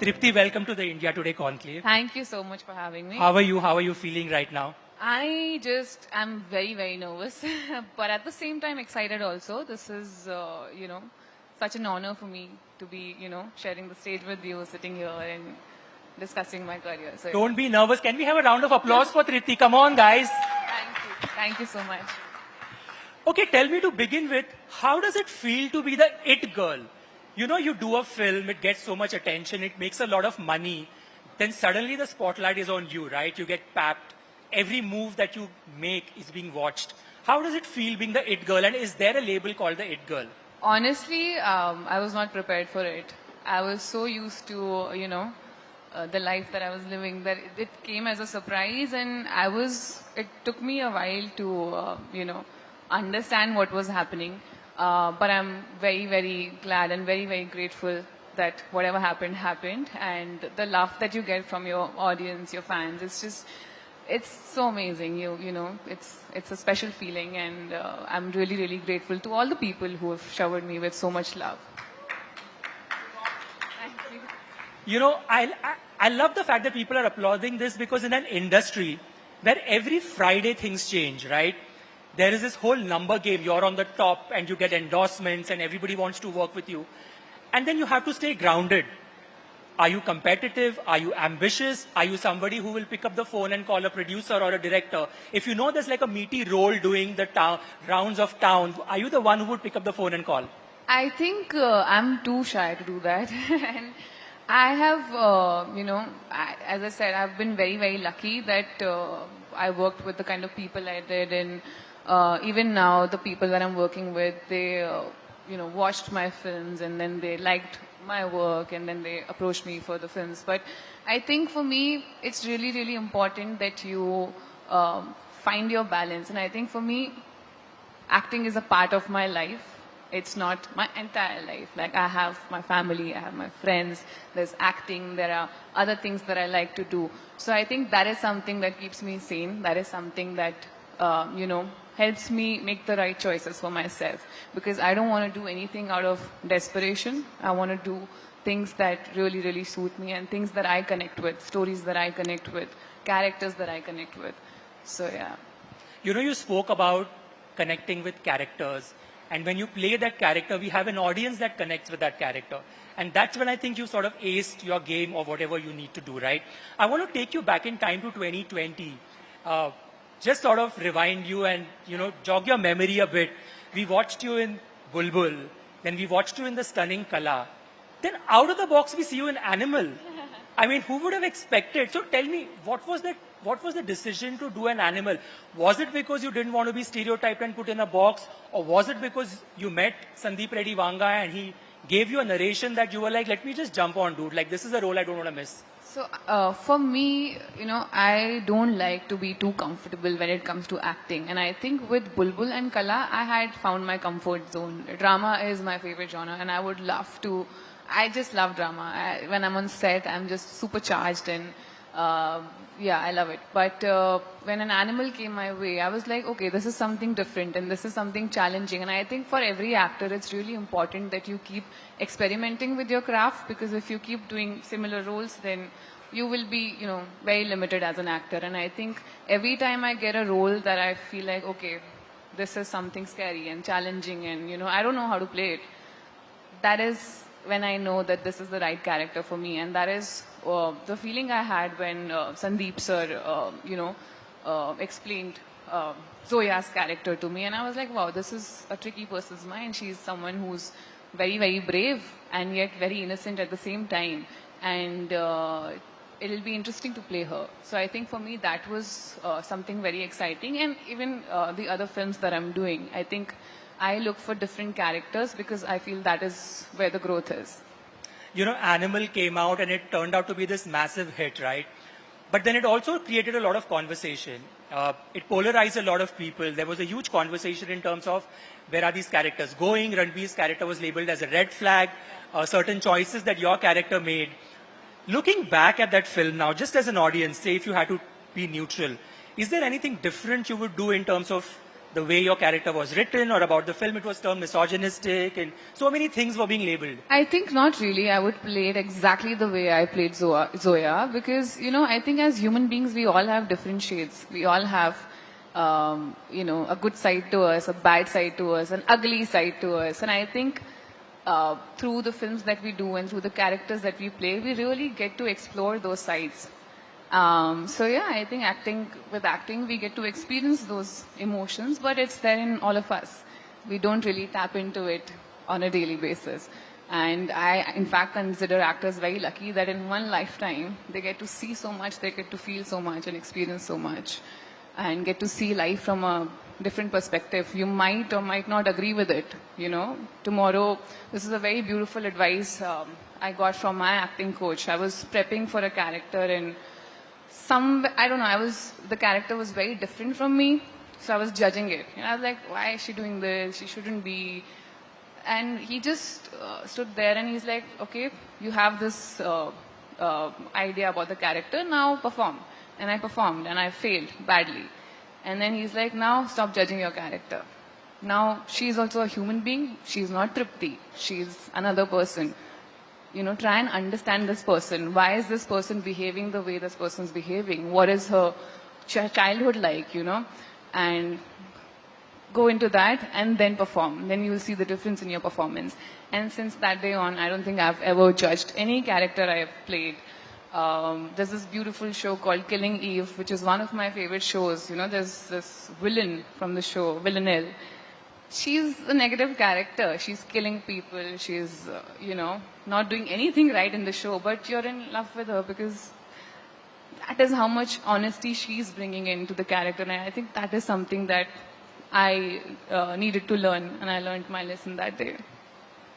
Triptii, welcome to the India Today Conclave. Thank you so much for having me. How are you? How are you feeling right now? I'm very, very nervous, but at the same time excited also. This is, such an honor for me to be, sharing the stage with you, sitting here and discussing my career. So, Don't be nervous. Can we have a round of applause for Triptii? Come on, guys. thank you. Thank you so much. Okay, tell me to begin with, how does it feel to be the it girl? You know, you do a film, it gets so much attention, it makes a lot of money. Then suddenly the spotlight is on you, right? You get papped. Every move that you make is being watched. How does it feel being the it girl? And is there a label called the it girl? Honestly, I was not prepared for it. I was so used to, the life that I was living that it came as a surprise, and it took me a while to, understand what was happening. But I'm very, very glad and very, very grateful that whatever happened, happened. And the love that you get from your audience, your fans, it's so amazing. It's a special feeling, and I'm really, really grateful to all the people who have showered me with so much love. Thank you. You know, I love the fact that people are applauding this because in an industry where every Friday things change, right? There is this whole number game. You're on the top and you get endorsements and everybody wants to work with you. And then you have to stay grounded. Are you competitive? Are you ambitious? Are you somebody who will pick up the phone and call a producer or a director? If you know there's like a meaty role doing the rounds of town, are you the one who would pick up the phone and call? I think I'm too shy to do that. And I have, as I said, I've been very, very lucky that I worked with the kind of people I did, and even now the people that I'm working with, they, watched my films and then they liked my work and then they approached me for the films. But I think for me, it's really, really important that you find your balance. And I think for me, acting is a part of my life. It's not my entire life. Like, I have my family, I have my friends, there's acting, there are other things that I like to do. So I think that is something that keeps me sane. That is something that, helps me make the right choices for myself. Because I don't want to do anything out of desperation. I want to do things that really, really suit me and things that I connect with, stories that I connect with, characters that I connect with. So, yeah. You know, you spoke about connecting with characters. And when you play that character, we have an audience that connects with that character. And that's when I think you sort of aced your game or whatever you need to do, right? I want to take you back in time to 2020. Just sort of rewind you and, jog your memory a bit. We watched you in Bulbul. Then we watched you in The Stunning Kala. Then out of the box, we see you in Animal. I mean, who would have expected? So tell me, what was the decision to do an Animal? Was it because you didn't want to be stereotyped and put in a box? Or was it because you met Sandeep Reddy Vanga and he gave you a narration that you were like, let me just jump on, dude. Like, this is a role I don't want to miss. So for me, I don't like to be too comfortable when it comes to acting. And I think with Bulbul and Kala, I had found my comfort zone. Drama is my favorite genre, and I just love drama. When I'm on set, I'm just supercharged and I love it. But when an Animal came my way, I was like, okay, this is something different and this is something challenging. And I think for every actor, it's really important that you keep experimenting with your craft, because if you keep doing similar roles, then you will be, very limited as an actor. And I think every time I get a role that I feel like, okay, this is something scary and challenging and, I don't know how to play it, that is when I know that this is the right character for me. And that is the feeling I had when Sandeep sir, explained Zoya's character to me. And I was like, wow, this is a tricky person's mind. She's someone who's very, very brave and yet very innocent at the same time. And it'll be interesting to play her. So I think for me, that was something very exciting. And even the other films that I'm doing, I think I look for different characters because I feel that is where the growth is. Animal came out and it turned out to be this massive hit, right? But then it also created a lot of conversation. It polarized a lot of people. There was a huge conversation in terms of where are these characters going. Ranbir's character was labeled as a red flag. Certain choices that your character made. Looking back at that film now, just as an audience, say if you had to be neutral, is there anything different you would do in terms of the way your character was written or about the film it was termed misogynistic and so many things were being labeled? I think not really. I would play it exactly the way I played Zoya because, I think as human beings, we all have different shades. We all have, a good side to us, a bad side to us, an ugly side to us. And I think through the films that we do and through the characters that we play, we really get to explore those sides. So yeah, I think with acting, we get to experience those emotions, but it's there in all of us. We don't really tap into it on a daily basis. And I, in fact, consider actors very lucky that in one lifetime, they get to see so much, they get to feel so much and experience so much and get to see life from a different perspective. You might or might not agree with it, Tomorrow, this is a very beautiful advice I got from my acting coach. I was prepping for a character in the character was very different from me, so I was judging it. I was like, why is she doing this? She shouldn't be. And he just stood there and he's like, okay, you have this idea about the character, now perform. And I performed and I failed badly. And then he's like, now stop judging your character. Now she's also a human being. She's not Triptii. She's another person. Try and understand this person. Why is this person behaving the way this person's behaving? What is her childhood like, And go into that and then perform. Then you will see the difference in your performance. And since that day on, I don't think I've ever judged any character I have played. There's this beautiful show called Killing Eve, which is one of my favorite shows. There's this villain from the show, Villanelle. She's a negative character. She's killing people. She's, not doing anything right in the show, but you're in love with her because that is how much honesty she's bringing into the character. And I think that is something that I needed to learn, and I learned my lesson that day.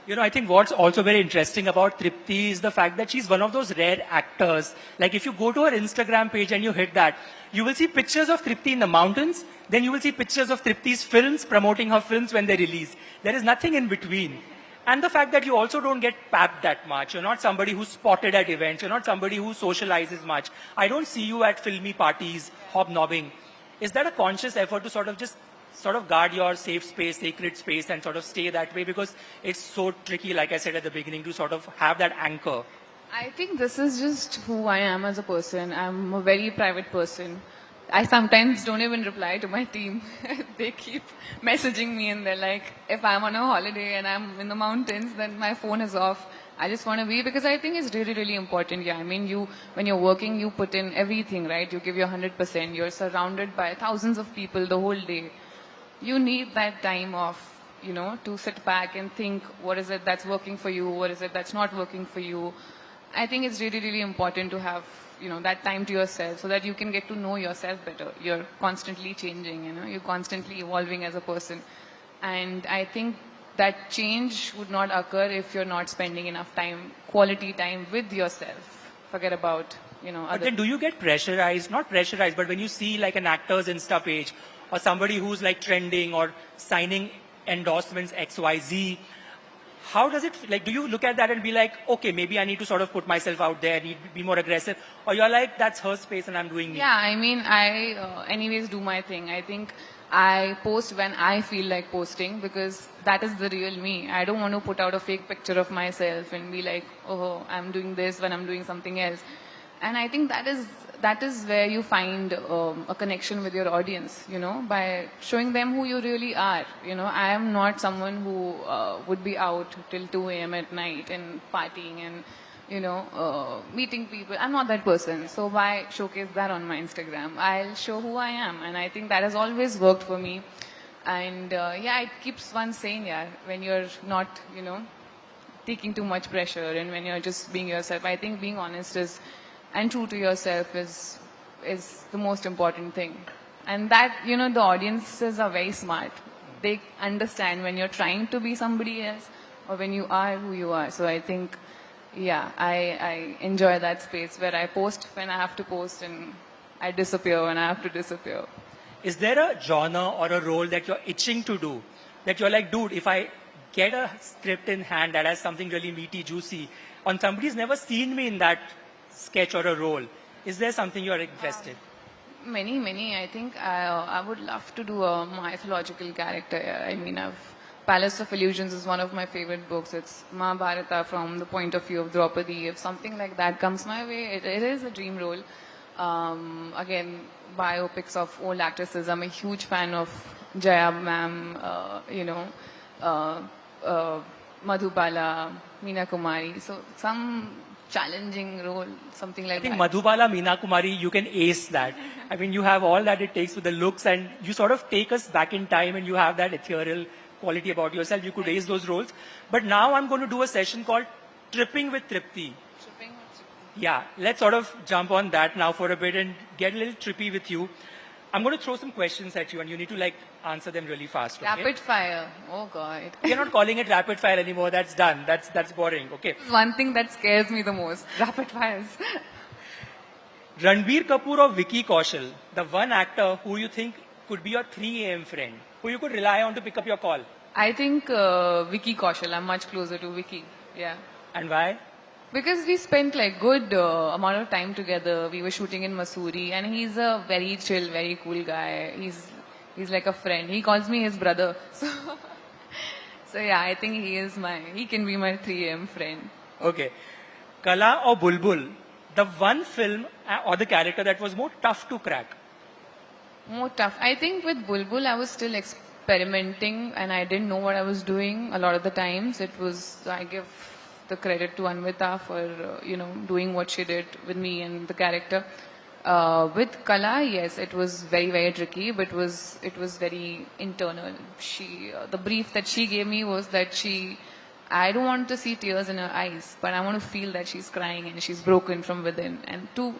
I think what's also very interesting about Triptii is the fact that she's one of those rare actors. Like if you go to her Instagram page and you hit that, you will see pictures of Triptii in the mountains, then you will see pictures of Triptii's films, promoting her films when they release. There is nothing in between. And the fact that you also don't get papped that much. You're not somebody who's spotted at events. You're not somebody who socializes much. I don't see you at filmy parties, hobnobbing. Is that a conscious effort to sort of guard your safe space, sacred space, and sort of stay that way? Because it's so tricky, like I said at the beginning, to sort of have that anchor. I think this is just who I am as a person. I'm a very private person. I sometimes don't even reply to my team. They keep messaging me and they're like, if I'm on a holiday and I'm in the mountains, then my phone is off. I just want to be, because I think it's really, really important. Yeah, I mean, when you're working, you put in everything, right? You give your 100%. You're surrounded by thousands of people the whole day. You need that time off, to sit back and think, what is it that's working for you? What is it that's not working for you? I think it's really, really important to have, that time to yourself so that you can get to know yourself better. You're constantly changing, you're constantly evolving as a person. And I think that change would not occur if you're not spending enough time, quality time with yourself. Forget about, But then do you get pressurized? Not pressurized, but when you see like an actor's Insta page or somebody who's like trending or signing endorsements XYZ, how does it, like, do you look at that and be like, okay, maybe I need to sort of put myself out there, need to be more aggressive? Or you're like, that's her space and I'm doing me? Yeah, I mean, I anyways do my thing. I think I post when I feel like posting because that is the real me. I don't want to put out a fake picture of myself and be like, oh, I'm doing this when I'm doing something else. And I think that is where you find a connection with your audience, by showing them who you really are. I am not someone who would be out till 2 a.m. at night and partying and, meeting people. I'm not that person. So why showcase that on my Instagram? I'll show who I am. And I think that has always worked for me. And it keeps one sane, when you're not, taking too much pressure and when you're just being yourself. I think being honest and true to yourself is the most important thing. And that, the audiences are very smart. They understand when you're trying to be somebody else or when you are who you are. So I think, I enjoy that space where I post when I have to post and I disappear when I have to disappear. Is there a genre or a role that you're itching to do? That you're like, dude, if I get a script in hand that has something really meaty, juicy, and somebody's never seen me in that sketch or a role, is there something you're interested? Many. I think I would love to do a mythological character. I mean, Palace of Illusions is one of my favorite books. It's Mahabharata from the point of view of Draupadi. If something like that comes my way, it is a dream role. Again, biopics of old actresses. I'm a huge fan of Jaya ma'am, uh, uh, Madhubala, Meena Kumari. So some challenging role, something like I think that. Madhubala, Meena Kumari, you can ace that. I mean, you have all that it takes with the looks, and you sort of take us back in time, and you have that ethereal quality about yourself. You could ace those roles. But now I'm going to do a session called Tripping with Triptii. Yeah, let's sort of jump on that now for a bit and get a little trippy with you. I'm going to throw some questions at you, and you need to like answer them really fast. Okay? Rapid fire. Oh God. We're not calling it rapid fire anymore. That's done. That's boring. Okay. One thing that scares me the most. Rapid fires. Ranbir Kapoor or Vicky Kaushal, the one actor who you think could be your 3 a.m. friend, who you could rely on to pick up your call. I think Vicky Kaushal. I'm much closer to Vicky. Yeah. And why? Because we spent like good amount of time together. We were shooting in Missouri, and he's a very chill, very cool guy. He's like a friend. He calls me his brother. So yeah, I think he can be my 3 a.m. friend. Okay. Kala or Bulbul, the one film or the character that was more tough to crack. More tough. I think with Bulbul, I was still experimenting, and I didn't know what I was doing. A lot of the times, I give the credit to Anvita for doing what she did with me and the character. With Kala, yes, it was very tricky, but it was very internal. The brief that she gave me was that I don't want to see tears in her eyes, but I want to feel that she's crying and she's broken from within. And to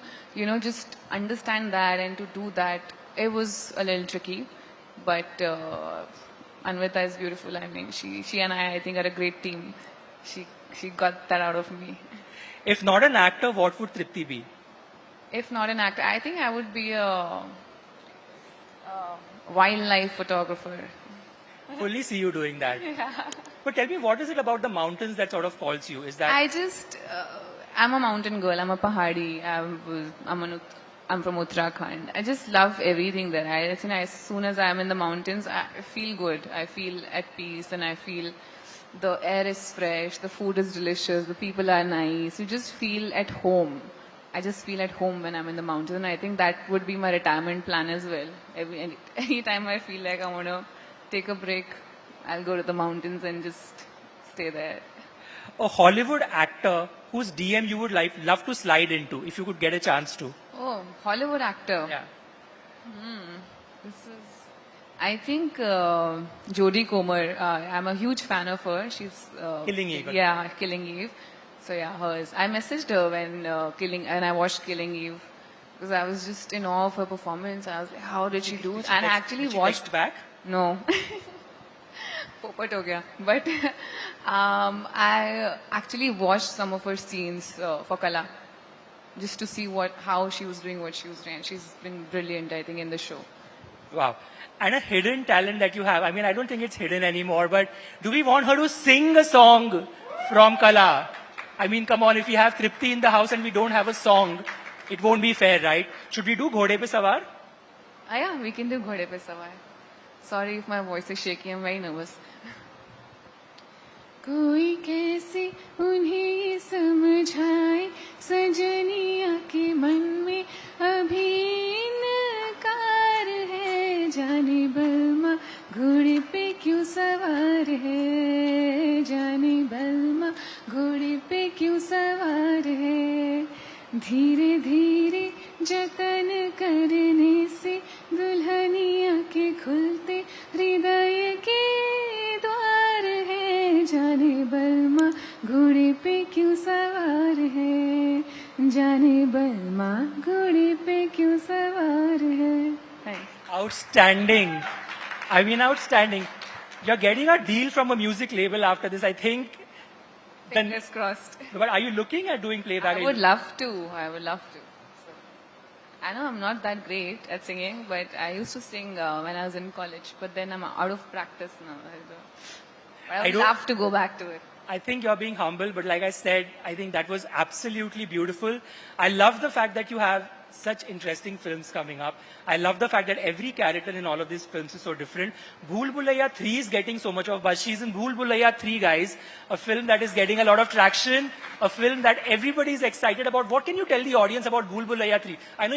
just understand that and to do that, it was a little tricky. But Anvita is beautiful. I mean, she and I think, are a great team. She got that out of me. If not an actor, what would Triptii be? If not an actor, I think I would be a wildlife photographer. Fully see you doing that. But tell me, what is it about the mountains that sort of calls you? Is that I'm a mountain girl. I'm a pahadi. I'm from Uttarakhand. I just love everything there. I think as soon as I'm in the mountains, I feel good. I feel at peace, and I feel the air is fresh, the food is delicious, the people are nice. You just feel at home. I just feel at home when I'm in the mountains, and I think that would be my retirement plan as well. Anytime I feel like I want to take a break, I'll go to the mountains and just stay there. a Hollywood actor whose DM you would love to slide into if you could get a chance to? Oh, Hollywood actor. Yeah. I think Jodie Comer. I'm a huge fan of her. She's Killing Eve. Yeah, Killing Eve. So yeah, hers. I messaged her when I watched Killing Eve because I was just in awe of her performance. I was like, how did she do it? And I actually Did she watched. text back? No. Popat ho gaya. But I actually watched some of her scenes for Kala just to see how she was doing what she was doing. She's been brilliant, I think, in the show. Wow. And a hidden talent that you have. I mean, I don't think it's hidden anymore, but do we want her to sing a song from Kala? I mean, come on, if we have Triptii in the house and we don't have a song, it won't be fair, right? Should we do Ghode Pe Sawar? Yeah, we can do Ghode Pe Sawar. Sorry if my voice is shaky, I'm very nervous. कोई कैसे उन्हें समझाए सजनिया के मन में अभी इनकार है जाने बलमा घोड़े पे क्यों सवार है जाने बलमा घोड़े पे क्यों सवार है धीरे धीरे जतन करने से दुल्हनिया के खुलते हृदय के द्वार है जाने बलमा घोड़े पे क्यों सवार है जाने बलमा घोड़े पे क्यों सवार है. Outstanding. I mean, outstanding. You're getting a deal from a music label after this, I think. Fingers crossed. But are you looking at doing playback? I would love to. So, I know I'm not that great at singing, but I used to sing when I was in college. But then I'm out of practice now. But I would love to go back to it. I think you're being humble, but like I said, I think that was absolutely beautiful. I love the fact that you have such interesting films coming up. I love the fact that every character in all of these films is so different. Bhool Bhulaiya 3 is getting so much of buzz. She's in Bhool Bhulaiya 3, guys. A film that is getting a lot of traction. A film that everybody is excited about. What can you tell the audience about Bhool Bhulaiya 3? I know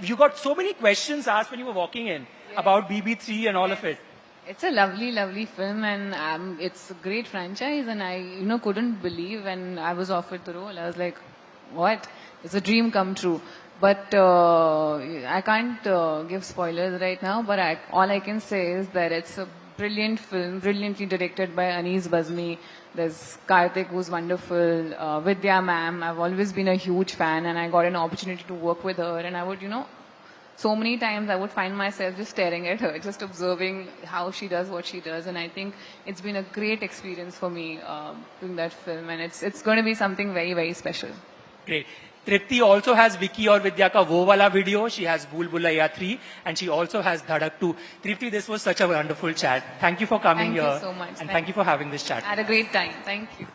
you got so many questions asked when you were walking in about BB3 and all of it. It's a lovely, lovely film, and it's a great franchise. And I, couldn't believe when I was offered the role. I was like, "What? It's a dream come true." But I can't give spoilers right now. But all I can say is that it's a brilliant film, brilliantly directed by Anees Bazmi. There's Karthik, who's wonderful. Vidya ma'am, I've always been a huge fan, and I got an opportunity to work with her. And I would, so many times I would find myself just staring at her, just observing how she does what she does. And I think it's been a great experience for me doing that film. And it's going to be something very, very special. Great. Triptii also has Vicky or Vidya ka wo wala video. She has Bhool Bhulaiya 3 and she also has Dhadak 2. Triptii, this was such a wonderful chat. Thank you for coming here. Thank you so much. And thank you for having this chat. I had a great time. Thank you.